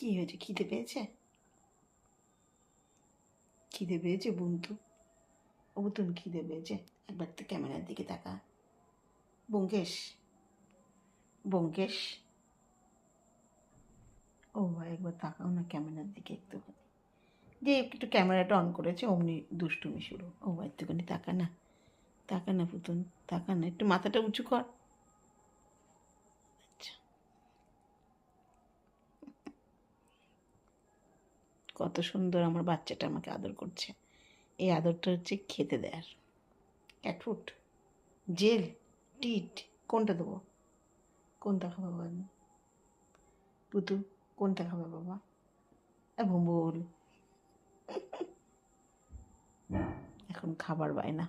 কি হয়েছে? খিদে পেয়েছে? খিদে পেয়েছে বন্ধু? ও তুমি খিদে পেয়েছে? একবার তো ক্যামেরার দিকে তাকা। ব্যোমকেশ, ব্যোমকেশ, ও ভাই একবার তাকাও না ক্যামেরার দিকে একটুখানি। যে একটু ক্যামেরাটা অন করেছে অমনি দুষ্টুমি শুরু। ও একটুখানি তাকা না, তাকা না পুতুন, তাকা না, একটু মাথাটা উঁচু কর। আচ্ছা, কত সুন্দর আমার বাচ্চাটা আমাকে আদর করছে। এই আদরটা হচ্ছে খেতে দেয়ার। ক্যাটফুড, জেল, টিট, কোনটা দেবো? কোনটা খাবো বাবা? পুতু কোনটা খাবে বাবা? ভুম্বল এখন খাবার বায়না।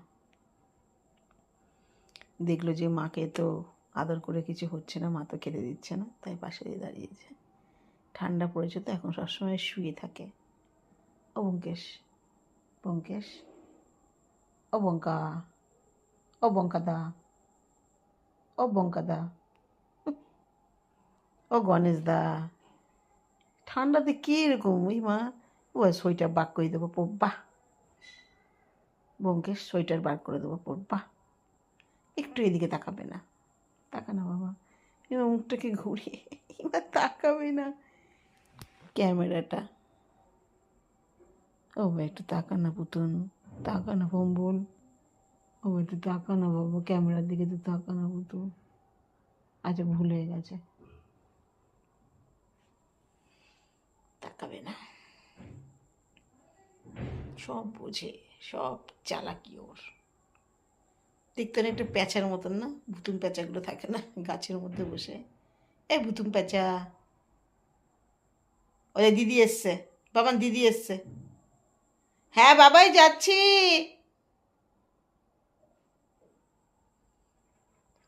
দেখলো যে মাকে তো আদর করে কিছু হচ্ছে না, মা তো খেতে দিচ্ছে না, তাই পাশে দিয়ে দাঁড়িয়েছে। ঠান্ডা পড়েছে তো এখন সবসময় শুয়ে থাকে। ও ব্যোমকেশ, ব্যোমকেশ, ও বঙ্কা, ও বঙ্কাদা, ও বঙ্কাদা, ও গণেশ দা। ঠান্ডাতে কি এরকম? ওই মা, ও সোয়েটার বার করে দেবো পড়বা। ব্যোমকেশ সোয়েটার বার করে দেবো পড়বা। একটু এদিকে তাকাবে না, তাকা না বাবা, এবার মুখটাকে ঘুরিয়ে, এবার তাকাবে না ক্যামেরাটা। ও ভাই একটু তাকা না পুতুন, তাকা না ভম্বল, ও একটু তাকা না বাবা, ক্যামেরার দিকে তো তাকা না পুতুন। আচ্ছা ভুল হয়ে গেছে, তাকাবে না। সব বোঝে, সব চালাকি ওর। দেখতে না একটু প্যাঁচার মতন না? ভুতুম প্যাঁচাগুলো থাকে না গাছের মধ্যে বসে? এই ভুতুম প্যাঁচা, ওই দিদি এসছে, বাবান দিদি এসছে। হ্যাঁ বাবাই যাচ্ছি,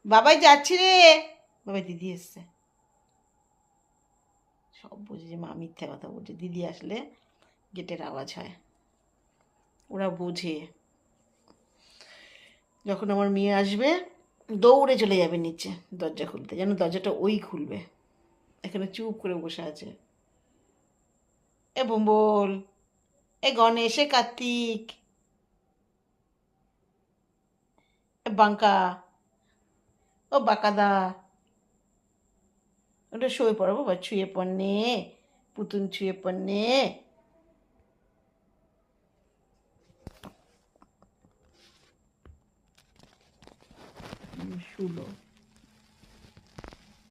বাবাই যাচ্ছি রে। বাবাই দিদি এসছে। সব বোঝে যে মা মিথ্যা কথা বলছে, দিদি আসলে গেটের আওয়াজ হয়, ওরা বোঝে। যখন আমার মেয়ে আসবে দৌড়ে চলে যাবে নিচে দরজা খুলতে, যেন দরজাটা ওই খুলবে। এখানে চুপ করে বসে আছে। এ ভম্বল, এ গণেশ, এ কার্তিক, এ বাঙ্কা, ও বাঁকাদা, ওটা শুয়ে পড়ো বাবা, ছুঁয়ে পড়নে, পুতুন ছুঁয়ে পড়নে। শুলো।